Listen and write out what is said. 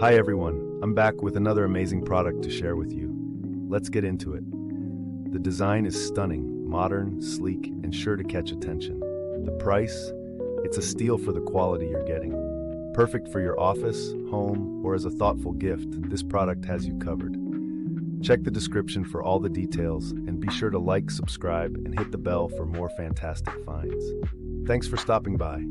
Hi everyone, I'm back with another amazing product to share with you. Let's get into it. The design is stunning, modern, sleek, and sure to catch attention. The price? It's a steal for the quality you're getting. Perfect for your office, home, or as a thoughtful gift, this product has you covered. Check the description for all the details, and be sure to like, subscribe, and hit the bell for more fantastic finds. Thanks for stopping by.